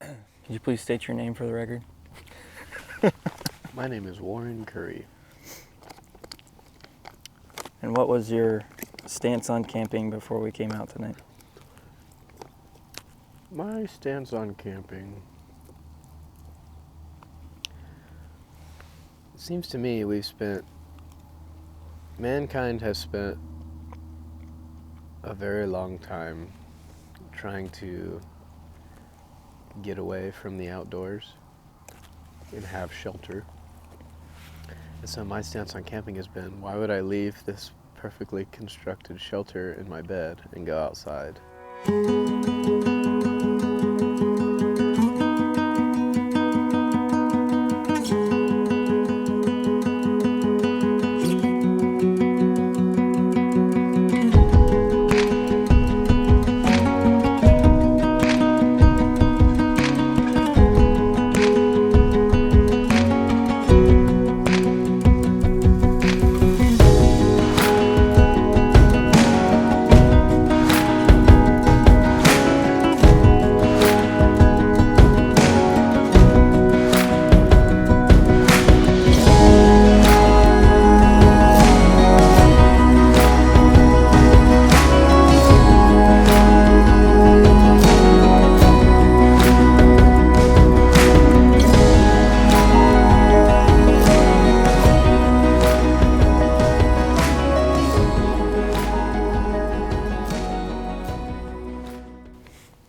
Could you please state your name for the record? My name is Warren Curry. And what was your stance on camping before we came out tonight? My stance on camping. It seems to me mankind has spent a very long time trying to get away from the outdoors and have shelter. And so my stance on camping has been, why would I leave this perfectly constructed shelter in my bed and go outside?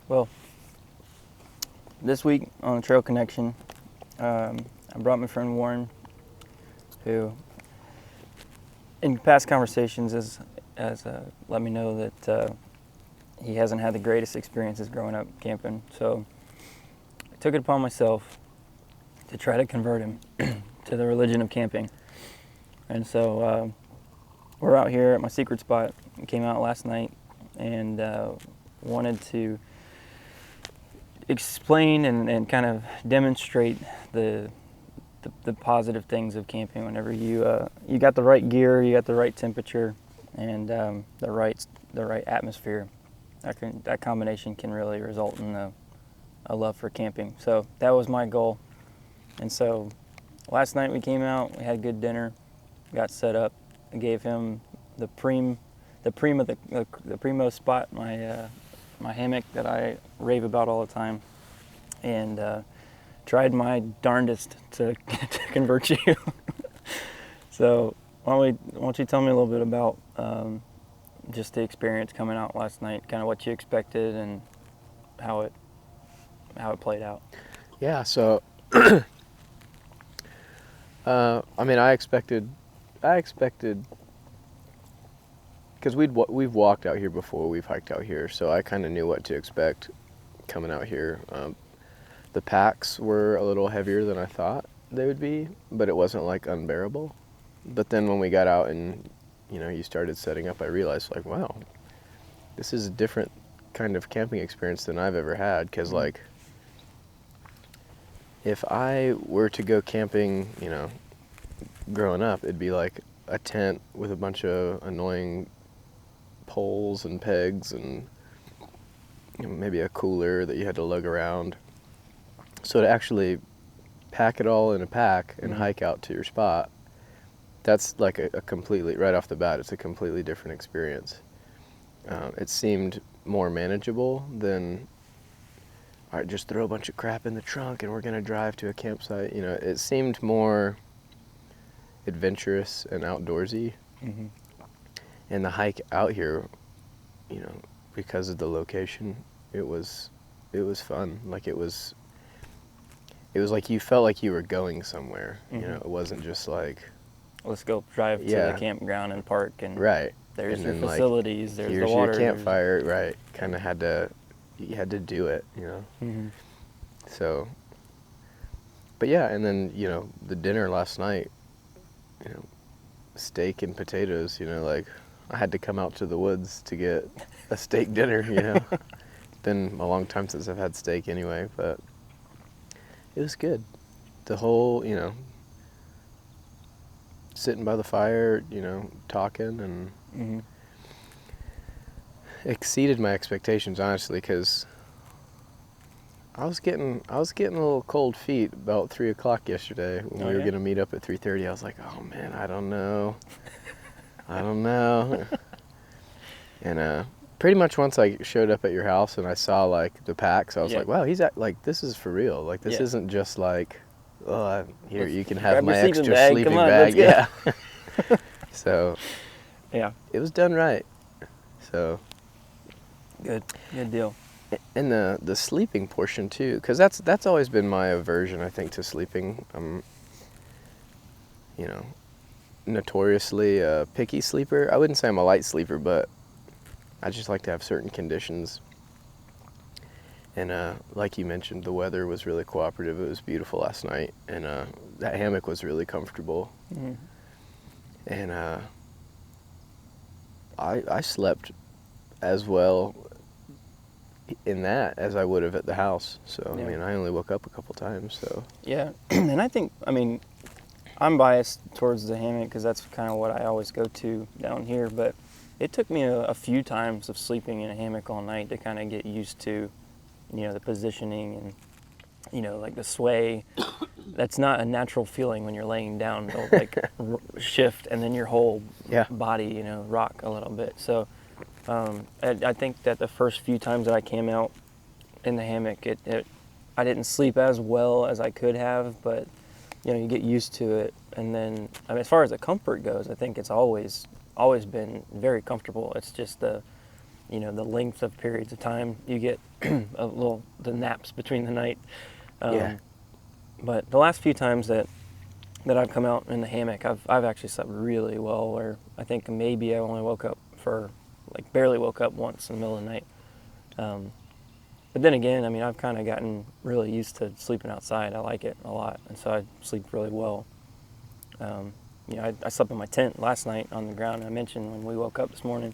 Well, this week on the Trail Connection, I brought my friend Warren, who in past conversations has let me know that he hasn't had the greatest experiences growing up camping. So I took it upon myself to try to convert him to the religion of camping. And so we're out here at my secret spot. We came out last night and wanted to explain and kind of demonstrate the positive things of camping. Whenever you got the right gear, you got the right temperature, and the right atmosphere, that combination can really result in a love for camping. So that was my goal. And so last night we came out, we had a good dinner, got set up. I gave him the primo spot, my hammock that I rave about all the time, and tried my darndest to convert you. So why don't you tell me a little bit about just the experience coming out last night, kind of what you expected and how it played out. Yeah, so I expected because we've walked out here before, we've hiked out here, so I kind of knew what to expect coming out here. The packs were a little heavier than I thought they would be, but it wasn't like unbearable. But then when we got out and you started setting up, I realized like, wow, this is a different kind of camping experience than I've ever had. Because like, if I were to go camping, growing up, it'd be like a tent with a bunch of annoying poles and pegs and maybe a cooler that you had to lug around. So to actually pack it all in a pack and hike out to your spot, that's like a completely, right off the bat, it's a completely different experience. It seemed more manageable than, all right, just throw a bunch of crap in the trunk and we're going to drive to a campsite. It seemed more adventurous and outdoorsy. Mm-hmm. And the hike out here, because of the location, it was fun. Like it was like you felt like you were going somewhere. Mm-hmm. It wasn't just like, let's go drive to the campground and park and right. There's and your then, facilities. Like, there's here's the water. Your campfire, right? Kind of you had to do it, Mm-hmm. So, but yeah, and then the dinner last night, steak and potatoes. Like I had to come out to the woods to get a steak dinner. It's been a long time since I've had steak anyway, but it was good. The whole, sitting by the fire, talking and. Mm-hmm. Exceeded my expectations, honestly, because I was getting a little cold feet about 3 o'clock yesterday when Oh, we were yeah? gonna meet up at 3:30. I was like, oh man, I don't know. And pretty much once I showed up at your house and I saw like the packs, I was Yeah. like, wow, like this is for real. Like this Yeah. isn't just like, oh, here Let's you can grab have your my sleeping extra bag. sleeping Come on, bag. let's go. Yeah. So Yeah. it was done right. So. Good deal. And the sleeping portion too, because that's always been my aversion, I think, to sleeping. I'm, notoriously a picky sleeper. I wouldn't say I'm a light sleeper, but I just like to have certain conditions. And like you mentioned, the weather was really cooperative. It was beautiful last night, and that hammock was really comfortable. Mm-hmm. And I slept as well in that as I would have at the house. So Yeah. I mean, I only woke up a couple times. So Yeah, and I think, I mean, I'm biased towards the hammock because that's kind of what I always go to down here, but it took me a few times of sleeping in a hammock all night to kind of get used to, the positioning and, like the sway. That's not a natural feeling when you're laying down. It'll like shift and then your whole Yeah. body, rock a little bit. So I think that the first few times that I came out in the hammock, I didn't sleep as well as I could have, but you get used to it. And then, I mean, as far as the comfort goes, I think it's always been very comfortable. It's just the length of periods of time you get the naps between the night. Yeah. But the last few times that I've come out in the hammock, I've actually slept really well. Where I think maybe I only barely woke up once in the middle of the night. But then again, I mean, I've kind of gotten really used to sleeping outside. I like it a lot, and so I sleep really well. I slept in my tent last night on the ground. I mentioned when we woke up this morning,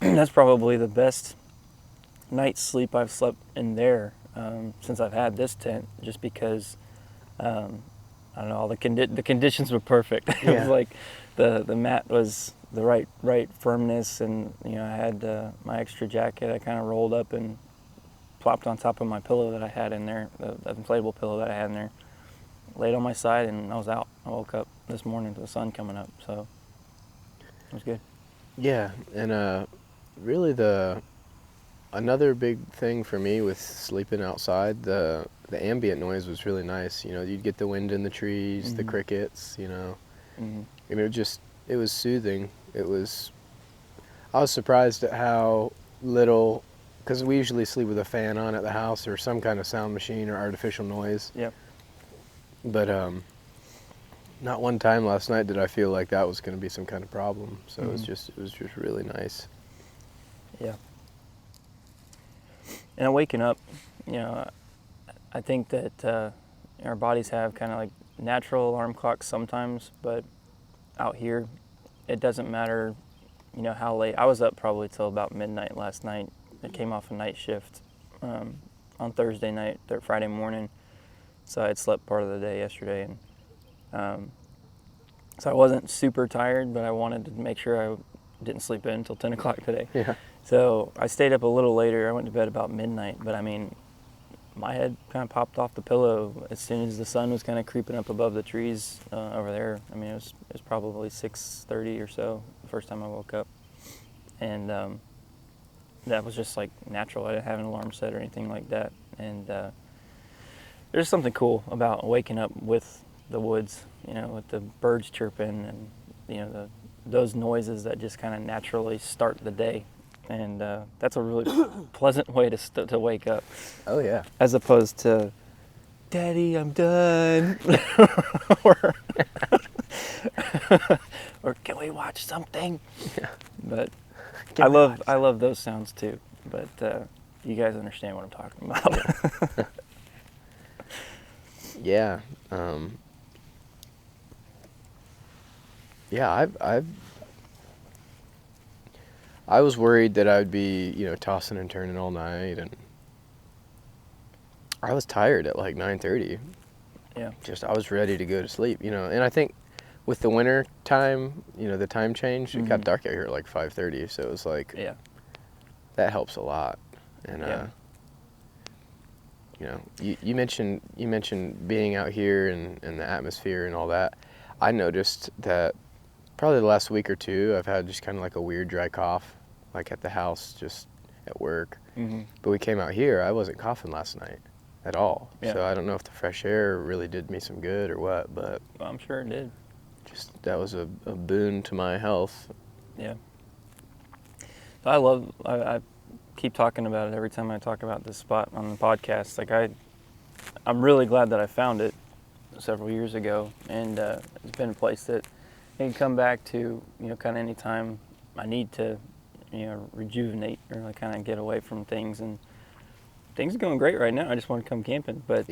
that's probably the best night's sleep I've slept in there since I've had this tent, just because, I don't know, the conditions were perfect. It Yeah. was like the mat was the right firmness, and I had my extra jacket I kind of rolled up and plopped on top of my pillow that I had in there, the inflatable pillow that I had in there, laid on my side, and I was out. I woke up this morning to the sun coming up, so it was good. Yeah, and really another big thing for me with sleeping outside, the ambient noise was really nice. You'd get the wind in the trees, the Mhm. crickets. Mhm. And it was soothing. I was surprised at how little, because we usually sleep with a fan on at the house or some kind of sound machine or artificial noise. Yep. But not one time last night did I feel like that was going to be some kind of problem. So it was just really nice. Yeah. And waking up, I think that our bodies have kind of like natural alarm clocks sometimes, but out here, it doesn't matter, how late. I was up probably till about midnight last night. I came off a night shift on Thursday night, Friday morning, so I had slept part of the day yesterday, and so I wasn't super tired, but I wanted to make sure I didn't sleep in until 10 o'clock today. Yeah. So I stayed up a little later. I went to bed about midnight, but I mean, my head kind of popped off the pillow as soon as the sun was kind of creeping up above the trees over there. I mean, it was probably 6:30 or so the first time I woke up, and that was just like natural. I didn't have an alarm set or anything like that, and there's something cool about waking up with the woods, with the birds chirping and those noises that just kind of naturally start the day. And that's a really pleasant way to wake up, Oh yeah. as opposed to, "Daddy, I'm done," or, or "Can we watch something?" Yeah. But Can we watch I love those sounds too. But you guys understand what I'm talking about. Yeah. Yeah, I was worried that I would be, tossing and turning all night, and I was tired at like 9:30. Yeah. I was ready to go to sleep, and I think with the winter time, the time change, it got Mhm. dark out here at like 5:30, so it was like, Yeah. that helps a lot. And Yeah. you know, you mentioned being out here and the atmosphere and all that. I noticed that probably the last week or two, I've had just kind of like a weird dry cough, like at the house, just at work. Mm-hmm. But we came out here, I wasn't coughing last night at all. Yeah. So I don't know if the fresh air really did me some good or what, but Well, I'm sure it did. just that was a boon to my health. Yeah. I keep talking about it every time I talk about this spot on the podcast. Like I'm really glad that I found it several years ago, and it's been a place that I can come back to, you know, kind of anytime I need to, you know, rejuvenate or like kind of get away from things. And things are going great right now. I just want to come camping, but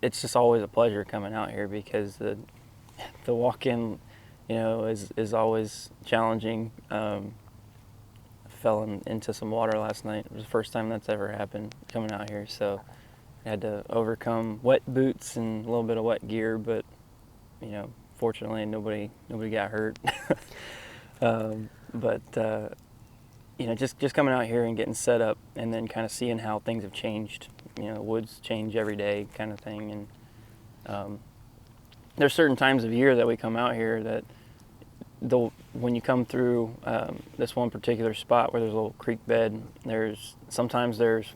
it's just always a pleasure coming out here because the walk-in, you know, is always challenging. Fell into some water last night. It was the first time that's ever happened coming out here, so I had to overcome wet boots and a little bit of wet gear, but you know, fortunately nobody got hurt. You know, just coming out here and getting set up and then kind of seeing how things have changed. You know, the woods change every day kind of thing, and there's certain times of year that we come out here that when you come through this one particular spot where there's a little creek bed, sometimes there's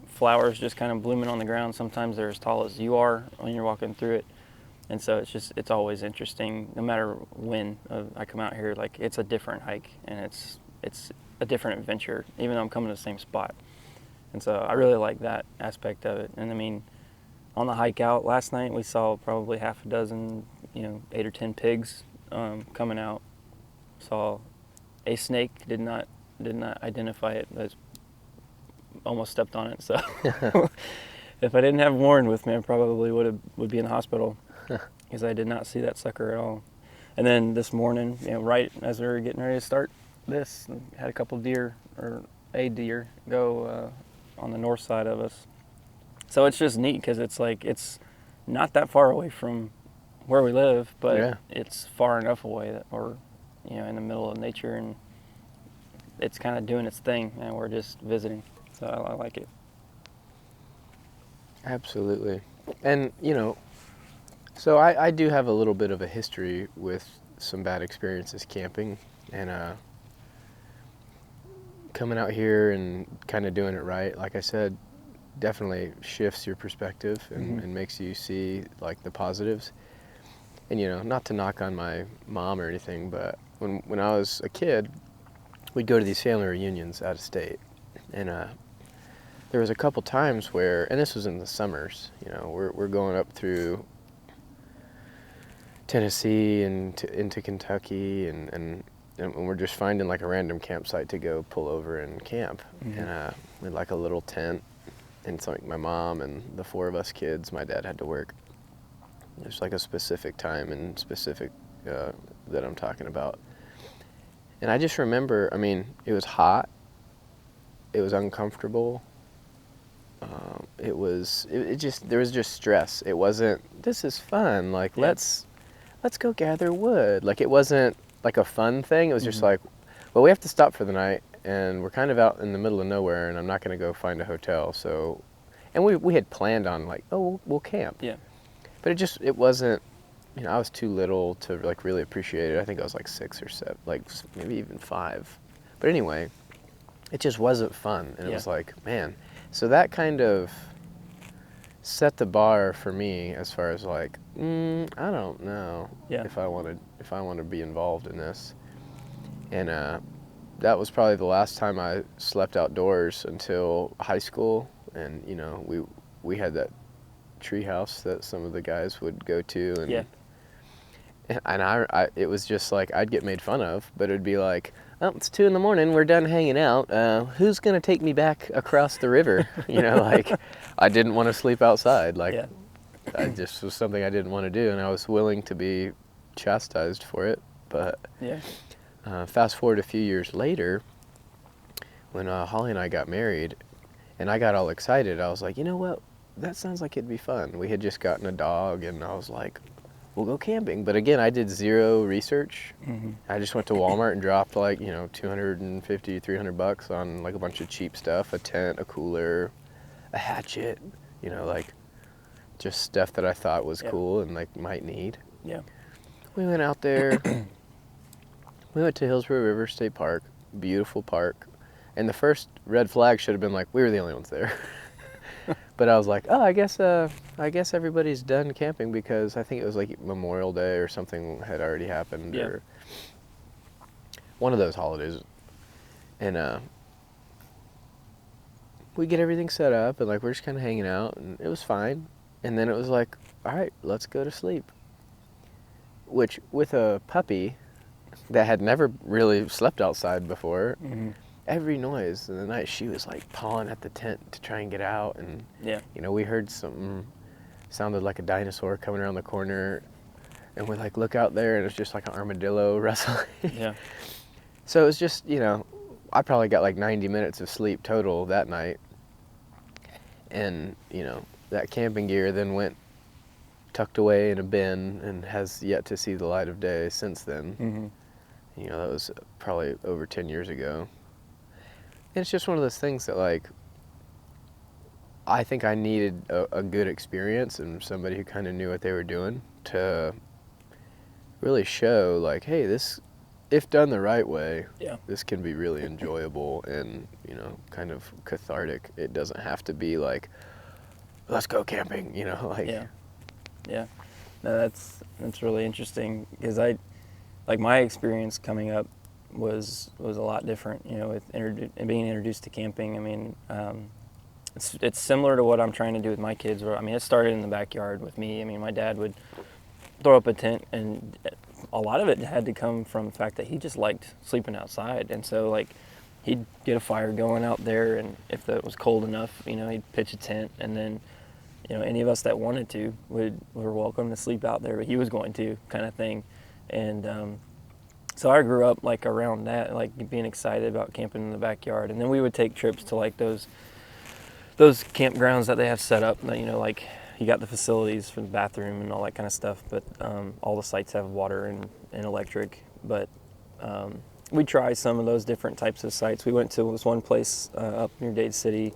flowers just kind of blooming on the ground. Sometimes they're as tall as you are when you're walking through it. And so it's always interesting, no matter when I come out here. Like, it's a different hike, and it's a different adventure, even though I'm coming to the same spot. And so I really like that aspect of it. And I mean, on the hike out last night, we saw probably half a dozen, you know, 8 or 10 pigs coming out. Saw a snake, did not identify it. I almost stepped on it. So if I didn't have Warren with me, I probably would be in the hospital because I did not see that sucker at all. And then this morning, you know, right as we were getting ready to start this, had a couple deer go on the north side of us. So it's just neat because it's like it's not that far away from where we live, but it's far enough away that we're, you know, in the middle of nature, and it's kind of doing its thing, and we're just visiting. So I like it. Absolutely. And, you know, so I do have a little bit of a history with some bad experiences camping, and coming out here and kind of doing it right, like I said, definitely shifts your perspective and makes you see like the positives. And, you know, not to knock on my mom or anything, but when I was a kid, we'd go to these family reunions out of state. And there was a couple times where, and this was in the summers, you know, we're going up through Tennessee and into Kentucky, and we're just finding like a random campsite to go pull over and camp. And we had like a little tent, and it's like my mom and the 4 of us kids. My dad had to work. There's like a specific time and specific that I'm talking about. And I just remember, I mean, it was hot. It was uncomfortable. There was just stress. It wasn't, this is fun. Like, let's go gather wood. Like, it wasn't like a fun thing. It was just like, well, we have to stop for the night, and we're kind of out in the middle of nowhere, and I'm not going to go find a hotel. So, and we had planned on like, oh, we'll camp. Yeah. But it wasn't, you know, I was too little to like really appreciate it. I think I was like 6 or 7, like maybe even 5. But anyway, it just wasn't fun. And it was like, man, so that kind of set the bar for me as far as like, I don't know if I want to be involved in this. And that was probably the last time I slept outdoors until high school. And, you know, we had that tree house that some of the guys would go to, and I it was just like I'd get made fun of, but it'd be like, oh, it's 2 a.m, we're done hanging out, who's gonna take me back across the river? You know, like I didn't want to sleep outside. Like I just was something I didn't want to do, and I was willing to be chastised for it. But fast forward a few years later, when Holly and I got married and I got all excited, I was like, you know what, that sounds like it'd be fun. We had just gotten a dog, and I was like, we'll go camping. But again, I did zero research. I just went to Walmart and dropped like, you know, $250, $300 on like a bunch of cheap stuff, a tent, a cooler, a hatchet, you know, like just stuff that I thought was Yeah. cool and like might need. Yeah. We went out there. We went to Hillsborough River State Park, beautiful park. And the first red flag should have been like, we were the only ones there. But I was like, oh, I guess everybody's done camping, because I think it was like Memorial Day or something had already happened, Yeah. or one of those holidays. And we get everything set up, and like we're just kind of hanging out, and it was fine. And then it was like, all right, let's go to sleep. Which, with a puppy that had never really slept outside before, Mm-hmm. every noise in the night, she was like pawing at the tent to try and get out. And Yeah. you know, we heard something sounded like a dinosaur coming around the corner, and we like look out there, and it's just like an armadillo wrestling. Yeah. So it was just, you know, I probably got like 90 minutes of sleep total that night. And you know, that camping gear then went tucked away in a bin and has yet to see the light of day since then. Mm-hmm. You know, that was probably over 10 years ago. And it's just one of those things that, like, I think I needed a good experience and somebody who kind of knew what they were doing to really show, like, hey, this, if done the right way, Yeah. this can be really enjoyable and, you know, kind of cathartic. It doesn't have to be like, let's go camping, you know, like. Yeah. Yeah. No, that's really interesting, because like my experience coming up was a lot different, you know, with being introduced to camping. I mean, it's similar to what I'm trying to do with my kids. Where, I mean, it started in the backyard with me. I mean, my dad would throw up a tent, and a lot of it had to come from the fact that he just liked sleeping outside. And so, like, he'd get a fire going out there, and if it was cold enough, you know, he'd pitch a tent, and then, you know, any of us that wanted to were welcome to sleep out there, but he was going to, kind of thing. And so I grew up like around that, like being excited about camping in the backyard. And then we would take trips to like those campgrounds that they have set up, you know, like you got the facilities for the bathroom and all that kind of stuff, but all the sites have water and electric. But we tried some of those different types of sites. We went to this one place up near Dade City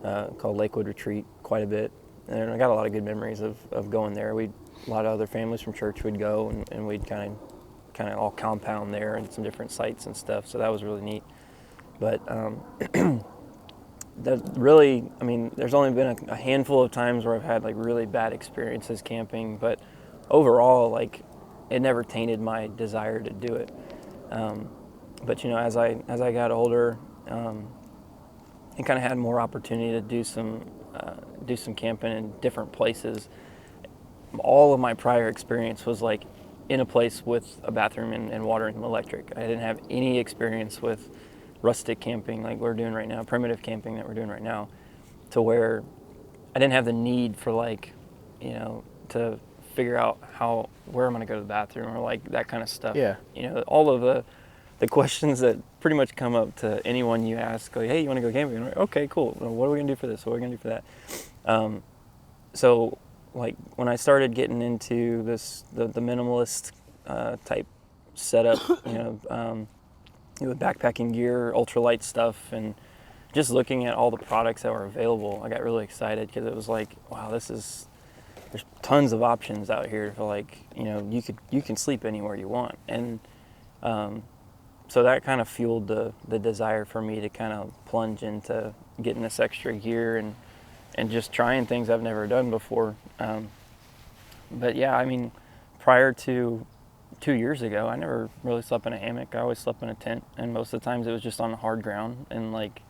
called Lakewood Retreat quite a bit. And I got a lot of good memories of going there. A lot of other families from church would go, and we'd kind of all compound there and some different sites and stuff. So that was really neat. But that really, I mean, there's only been a handful of times where I've had like really bad experiences camping, but overall, like, it never tainted my desire to do it. But you know, as I got older, and kind of had more opportunity to do some camping in different places, all of my prior experience was like in a place with a bathroom and water and electric. I didn't have any experience with rustic camping like we're doing right now, primitive camping that we're doing right now, to where I didn't have the need for, like, you know, to figure out where I'm going to go to the bathroom or like that kind of stuff. Yeah. You know, all of the questions that pretty much come up to anyone you ask, like, hey, you want to go camping? And I'm like, okay, cool. Well, what are we going to do for this? What are we going to do for that? So, like, when I started getting into the minimalist type setup, you know, with backpacking gear, ultralight stuff, and just looking at all the products that were available, I got really excited, because it was like, wow, there's tons of options out here for, like, you know, you can sleep anywhere you want. And so that kind of fueled the desire for me to kind of plunge into getting this extra gear and just trying things I've never done before. But yeah, I mean, prior to 2 years ago, I never really slept in a hammock. I always slept in a tent, and most of the times it was just on the hard ground, and like,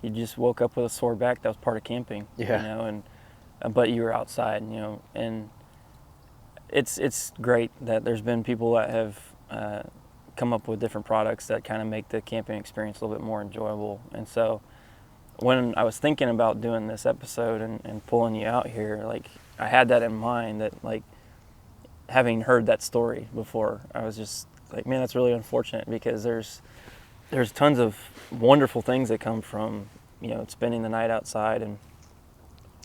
you just woke up with a sore back. That was part of camping. Yeah. You know, and but you were outside, you know, and it's great that there's been people that have come up with different products that kind of make the camping experience a little bit more enjoyable. And so when I was thinking about doing this episode and pulling you out here, like, I had that in mind, that, like, having heard that story before, I was just like, man, that's really unfortunate, because there's tons of wonderful things that come from, you know, spending the night outside, and,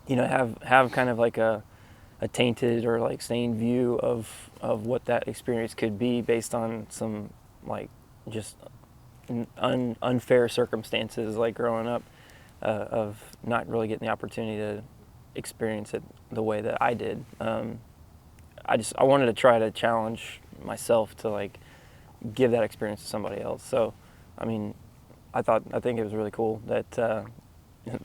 you know, have kind of like a tainted or like stained view of what that experience could be based on some, like, just unfair circumstances, like growing up, of not really getting the opportunity experience it the way that I did. I wanted to try to challenge myself to like give that experience to somebody else. So, I mean, I think it was really cool that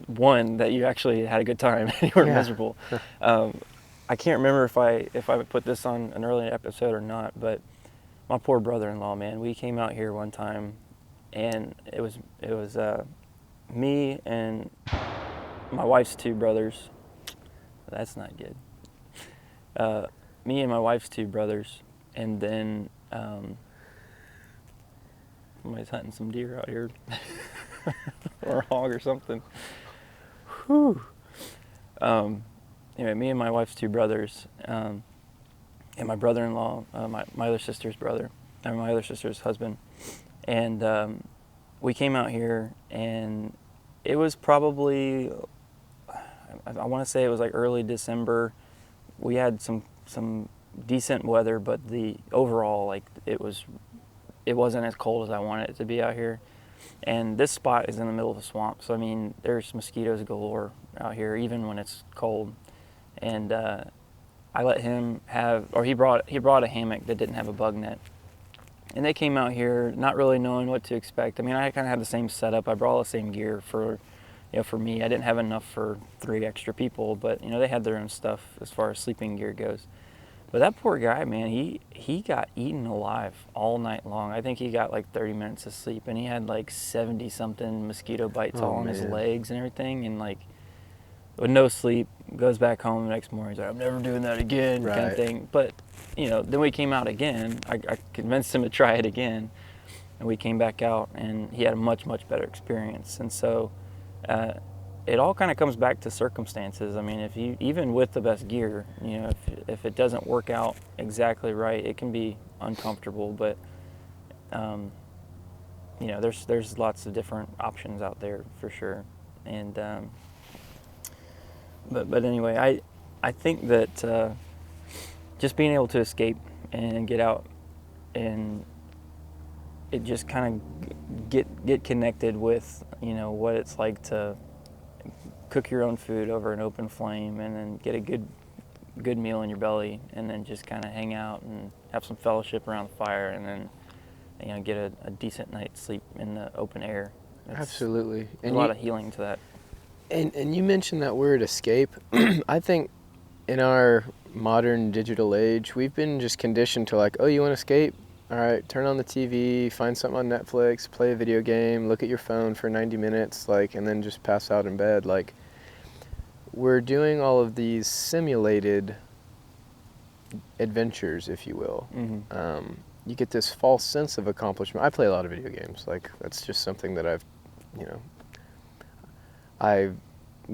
one, that you actually had a good time and you weren't miserable. I can't remember if I put this on an early episode or not, but my poor brother-in-law, man, we came out here one time, and it was me and my wife's two brothers. That's not good. Me and my wife's two brothers, and then somebody's hunting some deer out here, or a hog or something. Whew. Anyway, me and my wife's two brothers, and my brother-in-law, my other sister's brother, and my other sister's husband, and we came out here, and it was probably, I want to say it was like early December. We had some decent weather, but the overall, like, it wasn't as cold as I wanted it to be out here. And this spot is in the middle of a swamp, so I mean, there's mosquitoes galore out here, even when it's cold. And I let him have, or he brought a hammock that didn't have a bug net. And they came out here not really knowing what to expect. I mean, I kind of had the same setup. I brought all the same gear for me. I didn't have enough for 3 extra people, but they had their own stuff as far as sleeping gear goes. But that poor guy, man, he got eaten alive all night long. I think he got like 30 minutes of sleep, and he had like 70-something mosquito bites all on his legs and everything, and like with no sleep, goes back home the next morning. He's like, I'm never doing that again, kind of thing. But then we came out again. I convinced him to try it again, and we came back out, and he had a much, much better experience. And so it all kind of comes back to circumstances. I mean, if you, even with the best gear, if it doesn't work out exactly right, it can be uncomfortable. But there's lots of different options out there for sure. And but anyway, I think that just being able to escape and get out, and it just kind of get connected with what it's like to cook your own food over an open flame, and then get a good meal in your belly, and then just kind of hang out and have some fellowship around the fire, and then get a decent night's sleep in the open air. Absolutely. And a lot of healing to that. And you mentioned that word escape. I think in our modern digital age, we've been just conditioned to like, oh, you want to escape? All right, turn on the TV, find something on Netflix, play a video game, look at your phone for 90 minutes, and then just pass out in bed. Like, we're doing all of these simulated adventures, if you will. Mm-hmm. You get this false sense of accomplishment. I play a lot of video games. Like, that's just something that I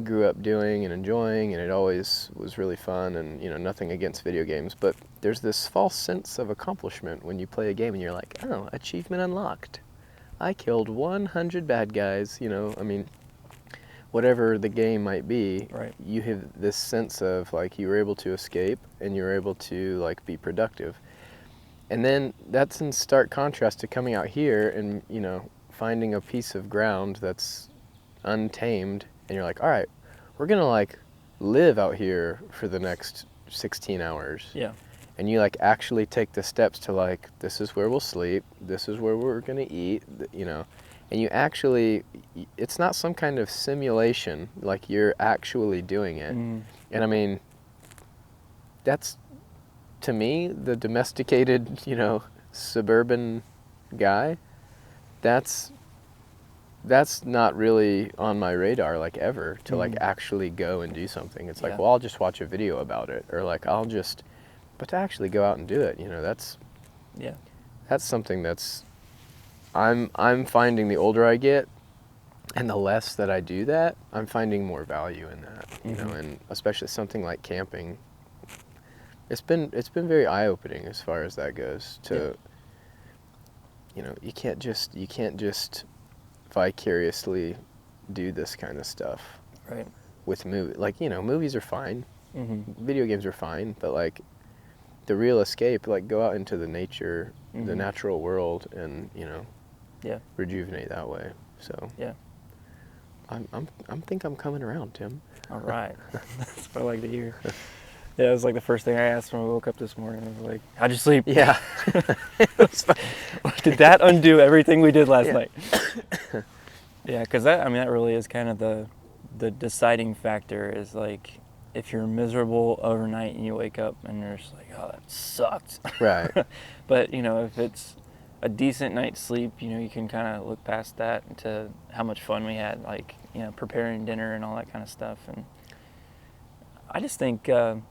grew up doing and enjoying, and it always was really fun, and nothing against video games, but there's this false sense of accomplishment when you play a game and you're like, oh, achievement unlocked. I killed 100 bad guys, I mean, whatever the game might be, right. You have this sense of like you were able to escape and you were able to like be productive. And then that's in stark contrast to coming out here and, finding a piece of ground that's untamed, and you're like, all right, we're gonna like live out here for the next 16 hours. Yeah. And you like actually take the steps to like, this is where we'll sleep, this is where we're gonna eat, and you actually, it's not some kind of simulation, like you're actually doing it. Mm. And I mean, that's, to me, the domesticated, suburban guy, that's not really on my radar, like, ever, to like actually go and do something. It's like, well, I'll just watch a video about it, or like but to actually go out and do it, that's something that's, I'm finding the older I get and the less that I do that, I'm finding more value in that, and especially something like camping. It's been very eye-opening as far as that goes to, you can't just vicariously do this kind of stuff. Right. With movies are fine. Mm-hmm. Video games are fine, but like the real escape, like go out into the nature, the natural world, and rejuvenate that way. So I'm think I'm coming around, Tim. All right. That's what I like to hear. Yeah, it was like the first thing I asked when I woke up this morning. I was like, how'd you sleep? Yeah. Did that undo everything we did last Yeah. night? Yeah, because that really is kind of the deciding factor is like, if you're miserable overnight and you wake up and you're just like, oh, that sucked. Right. But, if it's a decent night's sleep, you can kind of look past that to how much fun we had, like, preparing dinner and all that kind of stuff. And I just think the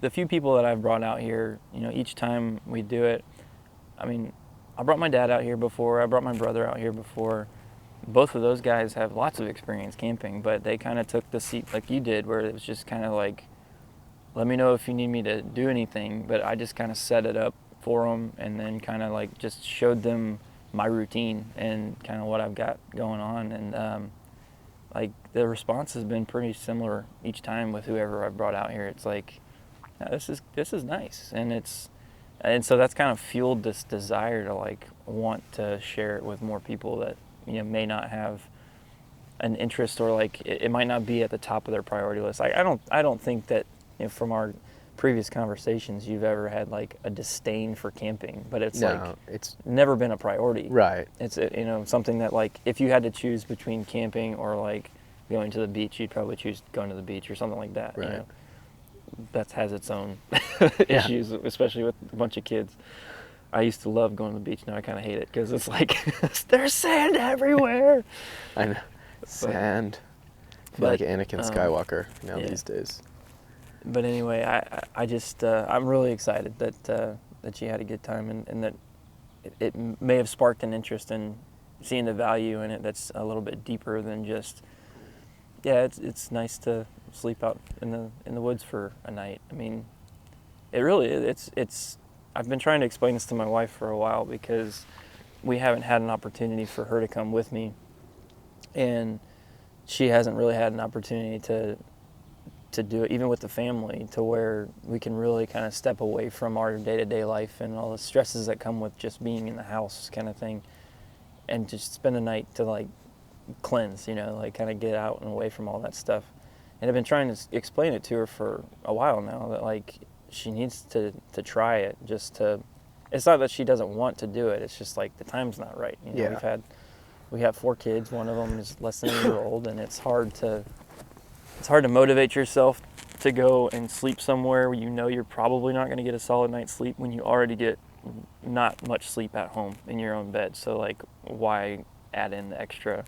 few people that I've brought out here, each time we do it, I brought my dad out here before, I brought my brother out here before. Both of those guys have lots of experience camping, but they kind of took the seat like you did, where it was just kind of like, let me know if you need me to do anything, but I just kind of set it up for them and then kind of like just showed them my routine and kind of what I've got going on. And like the response has been pretty similar each time with whoever I've brought out here. It's like, yeah, this is nice, and so that's kind of fueled this desire to like want to share it with more people that may not have an interest, or like it might not be at the top of their priority list. I don't think that from our previous conversations you've ever had like a disdain for camping, but it's never been a priority. Right. It's something that like if you had to choose between camping or like going to the beach, you'd probably choose going to the beach or something like that. Right. That has its own issues, especially with a bunch of kids. I used to love going to the beach. Now I kind of hate it because it's like there's sand everywhere. I know. Sand. I feel like Anakin Skywalker these days. But anyway, I just I'm really excited that you had a good time and that it may have sparked an interest in seeing the value in it that's a little bit deeper than just it's nice to sleep out in the woods for a night. It really it's I've been trying to explain this to my wife for a while because we haven't had an opportunity for her to come with me, and she hasn't really had an opportunity to do it even with the family, to where we can really kind of step away from our day-to-day life and all the stresses that come with just being in the house kind of thing, and just spend a night to like cleanse, like kind of get out and away from all that stuff. And I've been trying to explain it to her for a while now that like she needs to try it, it's not that she doesn't want to do it, it's just like the time's not right. We have 4 kids, one of them is less than a year old, and it's hard to motivate yourself to go and sleep somewhere where you're probably not going to get a solid night's sleep when you already get not much sleep at home in your own bed. So like, why add in the extra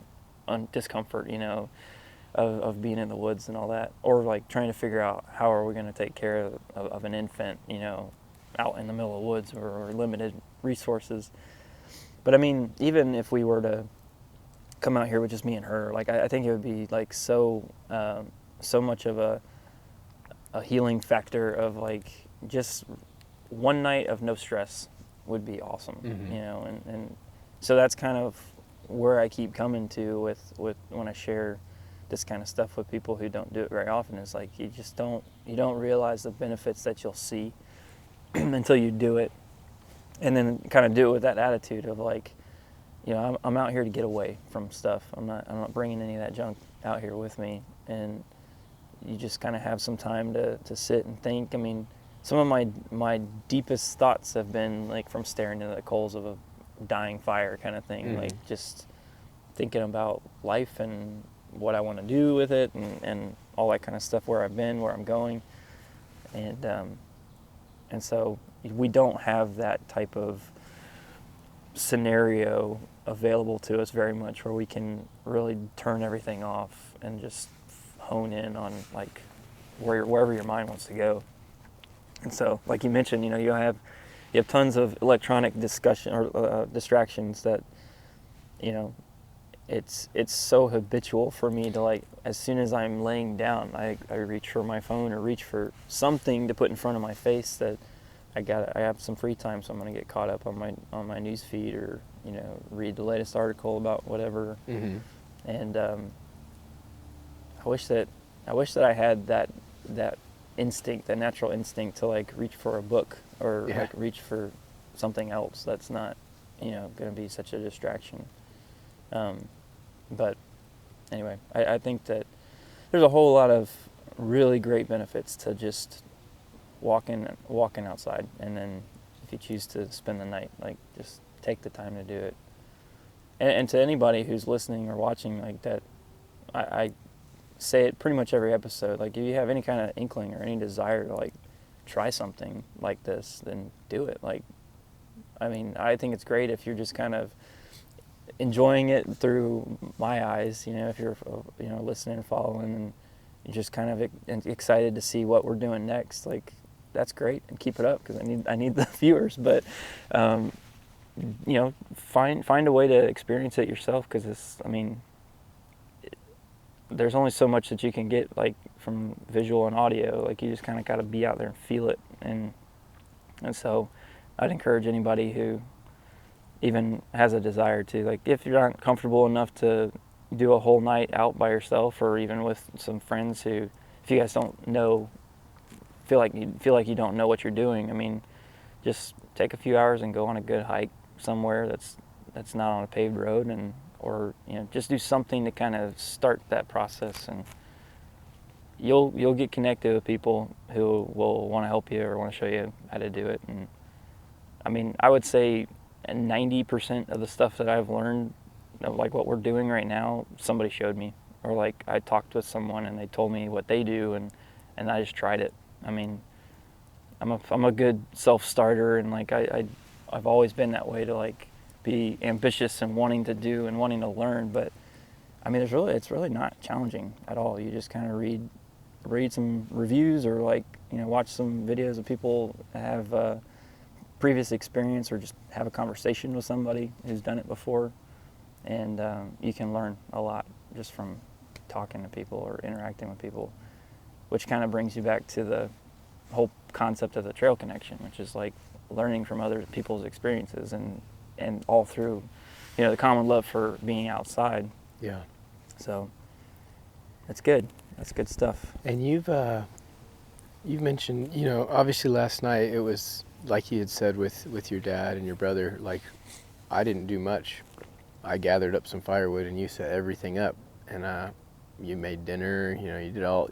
discomfort, of being in the woods and all that, or like trying to figure out how are we going to take care of an infant, out in the middle of the woods or limited resources. But even if we were to come out here with just me and her, like I think it would be like so much of a healing factor of like just one night of no stress would be awesome. Mm-hmm. And so that's kind of where I keep coming to with when I share this kind of stuff with people who don't do it very often, is like you don't realize the benefits that you'll see until you do it, and then kind of do it with that attitude of like, I'm out here to get away from stuff. I'm not bringing any of that junk out here with me, and you just kind of have some time to sit and think. Some of my deepest thoughts have been like from staring into the coals of a dying fire kind of thing, Mm-hmm. like just thinking about life and what I want to do with it, and all that kind of stuff, where I've been, where I'm going, and so we don't have that type of scenario available to us very much, where we can really turn everything off and just hone in on like wherever your mind wants to go. And so, like you mentioned, you have tons of electronic discussion or distractions that, it's so habitual for me to like, as soon as I'm laying down, I reach for my phone or reach for something to put in front of my face that I have some free time, so I'm gonna get caught up on my news feed, or read the latest article about whatever. Mm-hmm. And I wish that I had that instinct, that natural instinct to like reach for a book, or like reach for something else that's not gonna be such a distraction. But anyway, I think that there's a whole lot of really great benefits to just walking outside, and then if you choose to spend the night, like, just take the time to do it. And to anybody who's listening or watching, like, that, I say it pretty much every episode, like, if you have any kind of inkling or any desire to, like, try something like this, then do it. Like, I mean, I think it's great if you're just kind of enjoying it through my eyes, if you're, listening and following, and you're just kind of excited to see what we're doing next. Like, that's great, and keep it up, because I need the viewers. But find a way to experience it yourself, because there's only so much that you can get, like, from visual and audio. Like, you just kind of got to be out there and feel it, and so I'd encourage anybody who even has a desire to, like, if you're not comfortable enough to do a whole night out by yourself, or even with some friends who, if you guys don't know, feel like you don't know what you're doing, I mean, just take a few hours and go on a good hike somewhere that's not on a paved road, or just do something to kind of start that process, and you'll get connected with people who will want to help you or want to show you how to do it. And I mean, I would say 90% of the stuff that I've learned, like what we're doing right now, somebody showed me, or like I talked with someone and they told me what they do, and I just tried it. I mean, I'm a good self-starter, and like I've always been that way, to like be ambitious and wanting to do and wanting to learn. But I mean, it's really not challenging at all. You just kind of read some reviews, or like watch some videos of people that have previous experience, or just have a conversation with somebody who's done it before, and you can learn a lot just from talking to people or interacting with people, which kind of brings you back to the whole concept of the trail connection, which is like learning from other people's experiences, and all through the common love for being outside. Yeah. So that's good stuff. And you've mentioned, obviously last night it was like you had said with your dad and your brother, like, I didn't do much. I gathered up some firewood and you set everything up, and you made dinner, you did all.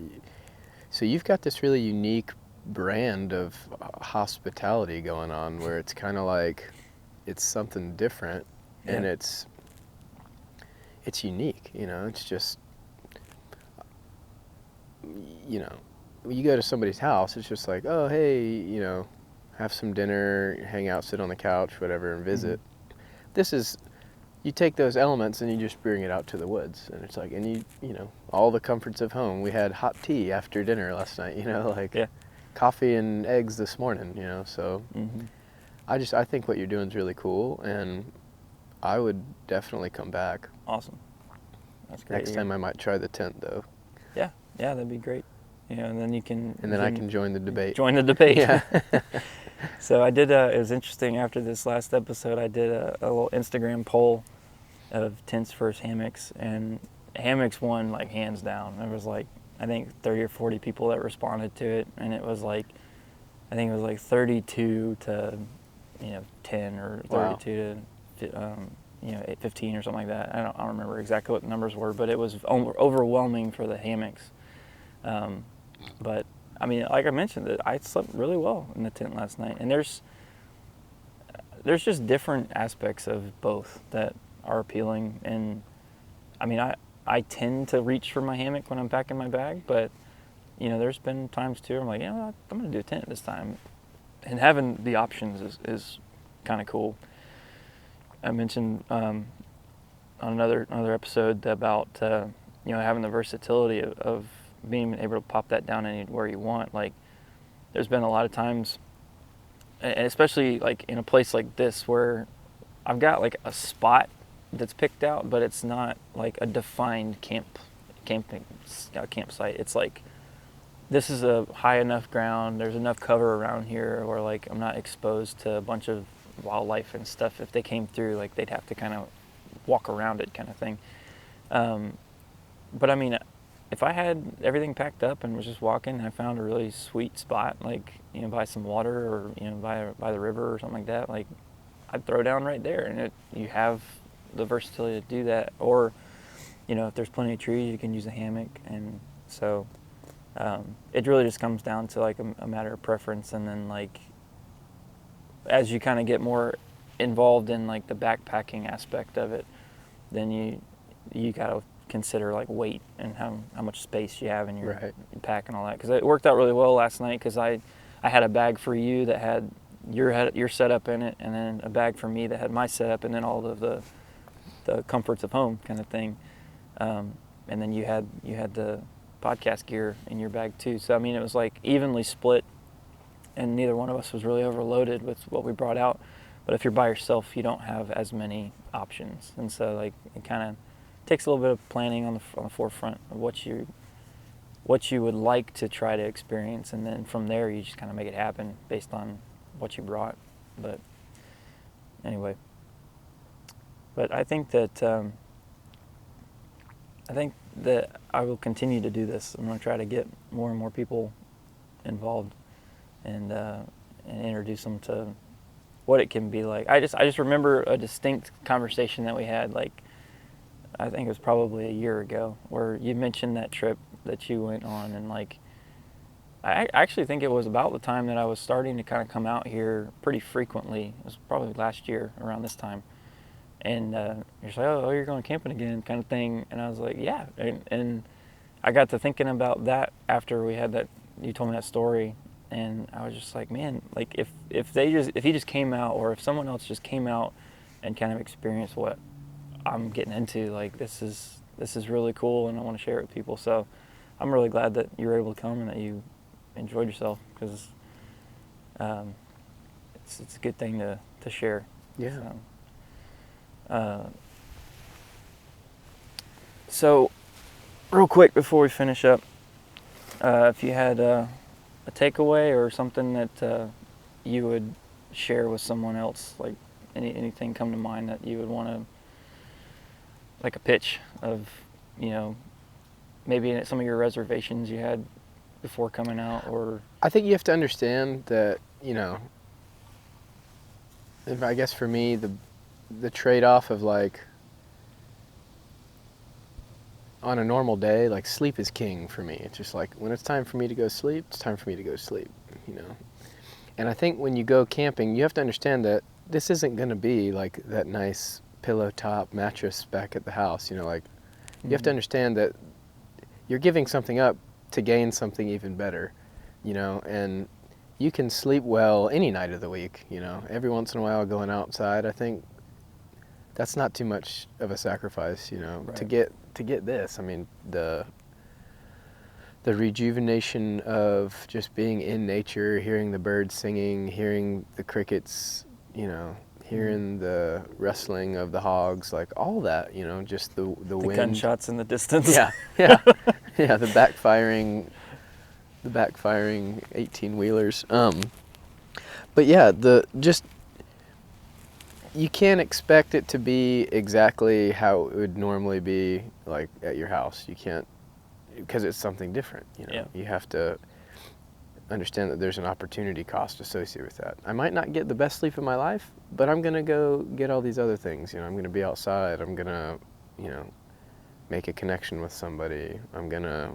So you've got this really unique brand of hospitality going on, where it's kind of like it's something different, and it's unique, it's just, when you go to somebody's house, it's just like, oh, hey, have some dinner, hang out, sit on the couch, whatever, and visit. Mm-hmm. This is, you take those elements and you just bring it out to the woods, and it's like, and all the comforts of home. We had hot tea after dinner last night, coffee and eggs this morning, so mm-hmm. I think what you're doing is really cool, and I would definitely come back. Awesome. That's great. Next time I might try the tent, though. Yeah, that'd be great. And then you can... And then I can join the debate. Join the debate. Yeah. So I did, it was interesting, after this last episode, I did a little Instagram poll of tents versus hammocks, and hammocks won, like, hands down. There was, like, I think 30 or 40 people that responded to it, and it was like, I think it was like 32 to, 10, or 32 to, 15 or something like that. I don't remember exactly what the numbers were, but it was overwhelming for the hammocks. But I mean, like I mentioned, I slept really well in the tent last night, and there's just different aspects of both that are appealing. And I mean, I tend to reach for my hammock when I'm packing my bag, but there's been times too where I'm like, I'm gonna do a tent this time, and having the options is kind of cool. I mentioned on another episode about having the versatility of being able to pop that down anywhere you want. Like, there's been a lot of times, and especially like in a place like this, where I've got like a spot that's picked out, but it's not like a defined campsite. It's like, this is a high enough ground, there's enough cover around here where like I'm not exposed to a bunch of wildlife and stuff. If they came through, like, they'd have to kind of walk around it, kind of thing. But I mean, if I had everything packed up and was just walking, and I found a really sweet spot, like, by some water, or by the river or something like that, like, I'd throw down right there, and you have the versatility to do that. Or if there's plenty of trees, you can use a hammock. And so it really just comes down to like a matter of preference. And then like as you kind of get more involved in like the backpacking aspect of it, then you got to consider like weight and how much space you have in your pack and all that. Because it worked out really well last night because I had a bag for you that had your setup in it, and then a bag for me that had my setup, and then all of the comforts of home kind of thing. And then you had the podcast gear in your bag too. So I mean, it was like evenly split, and neither one of us was really overloaded with what we brought out. But if you're by yourself, you don't have as many options, and so like it kind of takes a little bit of planning on the forefront of what you would like to try to experience, and then from there you just kind of make it happen based on what you brought. But anyway, but I think that I will continue to do this. I'm going to try to get more and more people involved and introduce them to what it can be like. I just remember a distinct conversation that we had, like I think it was probably a year ago, where you mentioned that trip that you went on, and like I actually think it was about the time that I was starting to kind of come out here pretty frequently. It was probably last year around this time. And you're just like, oh, you're going camping again, kind of thing. And I was like, yeah. And I got to thinking about that after we had that. You told me that story, and I was just like, man, like if he just came out, or if someone else just came out and kind of experienced what I'm getting into, like this is really cool, and I want to share it with people. So I'm really glad that you were able to come and that you enjoyed yourself, because it's a good thing to share. Yeah. So real quick before we finish up, if you had a takeaway or something that you would share with someone else, like anything come to mind that you would want to, like a pitch of, maybe some of your reservations you had before coming out, or... I think you have to understand that, I guess for me, the trade-off of like, on a normal day, like sleep is king for me. It's just like, when it's time for me to go sleep, it's time for me to go sleep, And I think when you go camping, you have to understand that this isn't going to be like that nice pillow top mattress back at the house, You have to understand that you're giving something up to gain something even better, and you can sleep well any night of the week, Every once in a while going outside, I think that's not too much of a sacrifice, Right. to get this. I mean, the rejuvenation of just being in nature, hearing the birds singing, hearing the crickets, hearing the rustling of the hogs, like all that, just the wind. Gunshots in the distance. Yeah. The backfiring 18-wheelers. But yeah, you can't expect it to be exactly how it would normally be like at your house. You can't, because it's something different, Yeah. You have to understand that there's an opportunity cost associated with that. I might not get the best sleep of my life, but I'm going to go get all these other things. I'm going to be outside. I'm going to, make a connection with somebody. I'm going to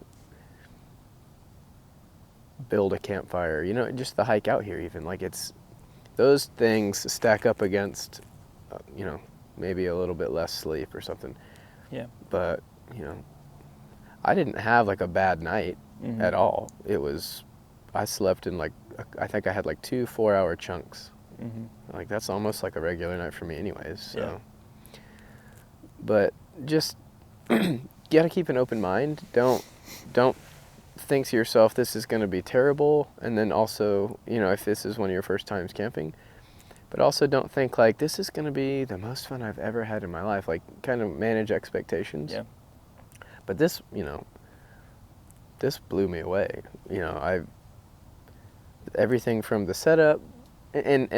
build a campfire. Just the hike out here even. Like those things stack up against, maybe a little bit less sleep or something. Yeah. But, I didn't have like a bad night at all. I slept in I think I had like 2 4-hour chunks. Like that's almost like a regular night for me anyways. So. Yeah. But just, you gotta keep an open mind. Don't think to yourself, this is gonna be terrible. And then also, if this is one of your first times camping, but also don't think like, this is gonna be the most fun I've ever had in my life. Like kind of manage expectations. Yeah. But this, this blew me away. Everything from the setup, and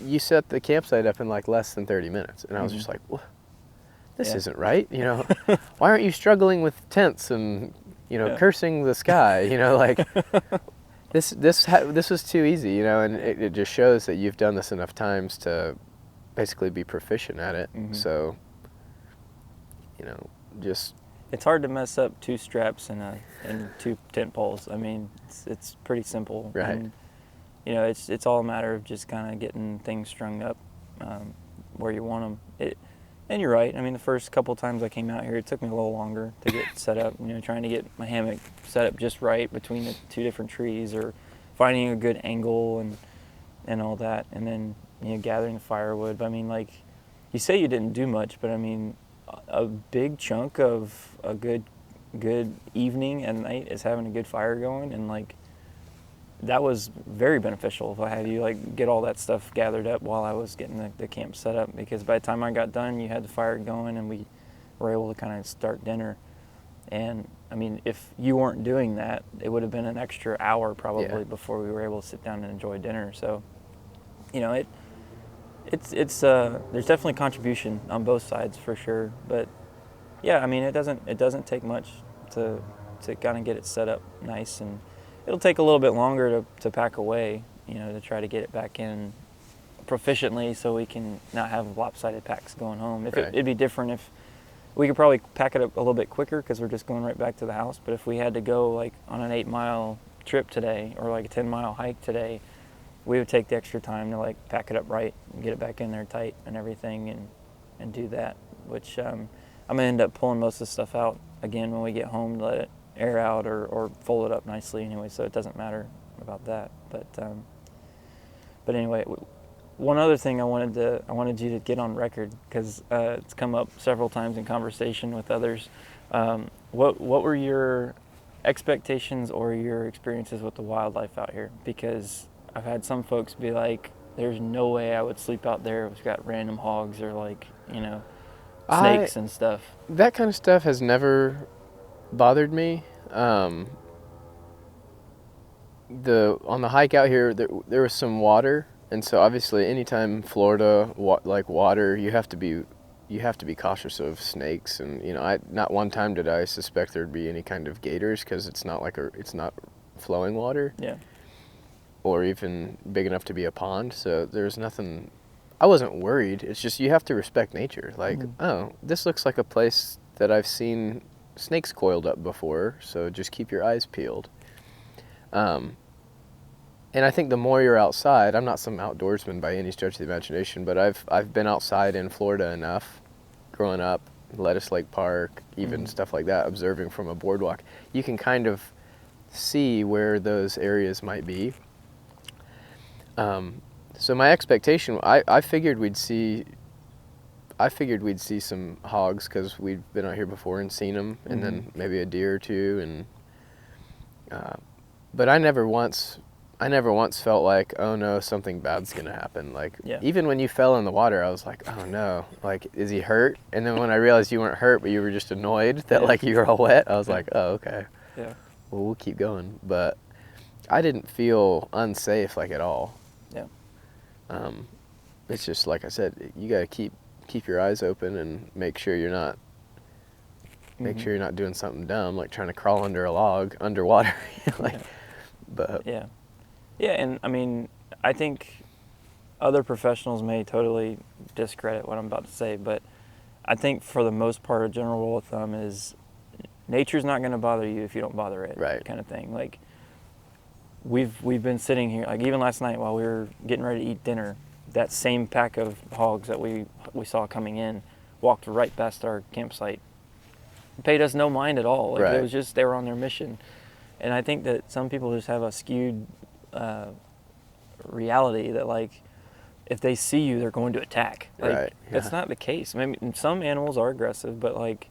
you set the campsite up in like less than 30 minutes, and I was just like, what? This isn't right. Why aren't you struggling with tents and cursing the sky? Like this was too easy. And it just shows that you've done this enough times to basically be proficient at it. So just It's hard to mess up 2 straps and 2 tent poles. I mean, it's pretty simple. Right. And, it's all a matter of just kind of getting things strung up where you want them. And you're right. I mean, the first couple times I came out here, it took me a little longer to get set up. Trying to get my hammock set up just right between the 2 different trees, or finding a good angle and all that, and then gathering the firewood. But I mean, like you say, you didn't do much, but I mean, a big chunk of a good evening and night is having a good fire going, and like that was very beneficial if I had you like get all that stuff gathered up while I was getting the camp set up, because by the time I got done, you had the fire going and we were able to kind of start dinner. And I mean, if you weren't doing that, it would have been an extra hour probably before we were able to sit down and enjoy dinner. So, it's there's definitely contribution on both sides for sure. But yeah, I mean, it doesn't take much to kind of get it set up nice, and it'll take a little bit longer to pack away, to try to get it back in proficiently so we can not have lopsided packs going home. It'd be different if we could probably pack it up a little bit quicker because we're just going right back to the house. But if we had to go like on an 8-mile trip today or like a 10-mile hike today, we would take the extra time to like pack it up right and get it back in there tight and everything and do that, which I'm going to end up pulling most of the stuff out again when we get home to let it air out or fold it up nicely anyway, so it doesn't matter about that. But anyway, one other thing I wanted you to get on record, because it's come up several times in conversation with others. What were your expectations or your experiences with the wildlife out here? Because I've had some folks be like, "There's no way I would sleep out there if it's got random hogs or like snakes and stuff." That kind of stuff has never bothered me. On the hike out here, there was some water. And so obviously anytime Florida like water, you have to be cautious of snakes, and not one time did I suspect there'd be any kind of gators, because it's not flowing water. Yeah. Or even big enough to be a pond, so there's nothing. I wasn't worried. It's just you have to respect nature. Like, oh, this looks like a place that I've seen snakes coiled up before, so just keep your eyes peeled. And I think the more you're outside, I'm not some outdoorsman by any stretch of the imagination, but I've been outside in Florida enough, growing up, Lettuce Lake Park, even stuff like that, observing from a boardwalk. You can kind of see where those areas might be. So my expectation, I figured we'd see some hogs because we'd been out here before and seen them, and then maybe a deer or two, but I never once felt like, oh no, something bad's gonna happen. Like, even when you fell in the water, I was like, oh no, like, is he hurt? And then when I realized you weren't hurt, but you were just annoyed that like you were all wet, I was like, oh, okay. Yeah. Well, we'll keep going. But I didn't feel unsafe, like, at all. Yeah. It's just, like I said, you gotta keep your eyes open and make sure you're not doing something dumb, like trying to crawl under a log underwater. But yeah, and I mean, I think other professionals may totally discredit what I'm about to say, but I think for the most part, a general rule of thumb is nature's not going to bother you if you don't bother it, right? Kind of thing. Like, we've been sitting here, like even last night while we were getting ready to eat dinner, that same pack of hogs that we saw coming in walked right past our campsite. Paid us no mind at all. Like, right. It was just, they were on their mission. And I think that some people just have a skewed reality that, like, if they see you, they're going to attack. Like, right. Yeah. That's not the case. I mean, some animals are aggressive, but like,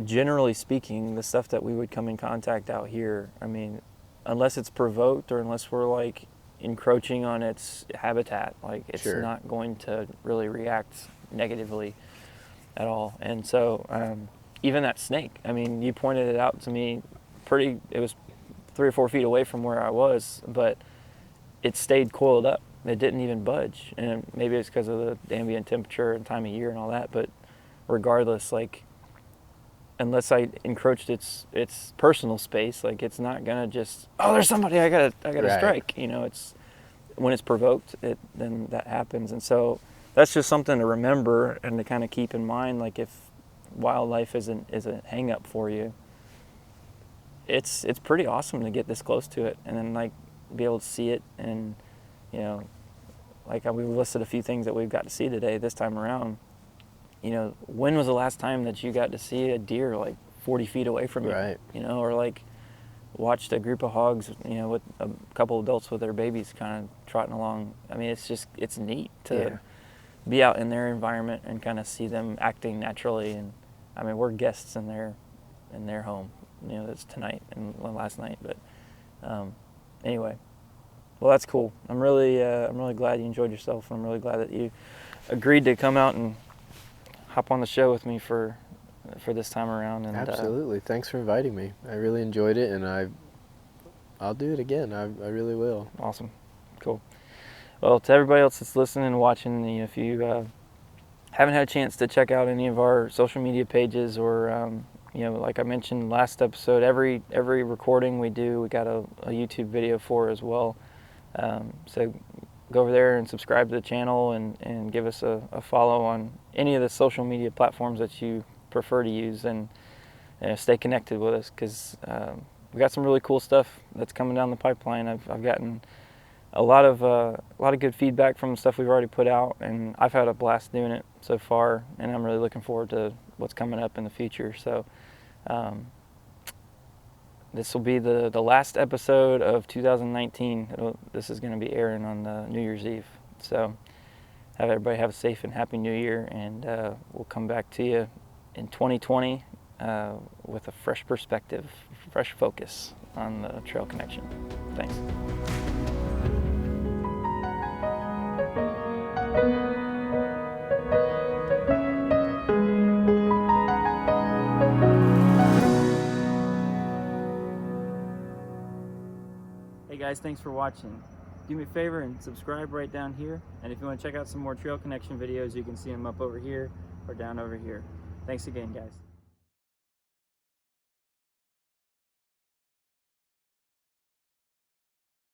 generally speaking, the stuff that we would come in contact out here, I mean, unless it's provoked or unless we're like encroaching on its habitat, like, it's Sure. not going to really react negatively at all. And so even that snake, I mean, you pointed it out to me it was 3 or 4 feet away from where I was, but it stayed coiled up. It didn't even budge. And maybe it's because of the ambient temperature and time of year and all that, but regardless, like, unless I encroached its personal space, like, it's not gonna just, oh, there's somebody, I gotta right. strike. It's when it's provoked, then that happens. And so that's just something to remember and to kind of keep in mind. Like, if wildlife is a hang up for you, it's pretty awesome to get this close to it and then like be able to see it. And you know, like we've listed a few things that we've got to see today this time around. You know, when was the last time that you got to see a deer like 40 feet away from you? Right. You know, or like watched a group of hogs, you know, with a couple adults with their babies kind of trotting along. I mean, it's neat to be out in their environment and kind of see them acting naturally. And I mean, we're guests in their home, you know, that's tonight and last night. But anyway, well, that's cool. I'm really glad you enjoyed yourself. I'm really glad that you agreed to come out and hop on the show with me for this time around. And absolutely. Thanks for inviting me. I really enjoyed it, and I'll do it again. I really will. Awesome. Cool. Well, to everybody else that's listening and watching, you know, if you haven't had a chance to check out any of our social media pages, or you know, like I mentioned last episode, every recording we do, we got a YouTube video for as well. So go over there and subscribe to the channel and give us a follow on any of the social media platforms that you prefer to use, and stay connected with us, because we got some really cool stuff that's coming down the pipeline. I've gotten a lot of good feedback from the stuff we've already put out, and I've had a blast doing it so far, and I'm really looking forward to what's coming up in the future. So this will be the last episode of 2019. This is going to be airing on New Year's Eve. So have everybody have a safe and happy New Year, and we'll come back to you in 2020 with a fresh perspective, fresh focus on the Trail Connection. Thanks. Hey guys, thanks for watching. Do me a favor and subscribe right down here. And if you want to check out some more Trail Connection videos, you can see them up over here or down over here. Thanks again, guys.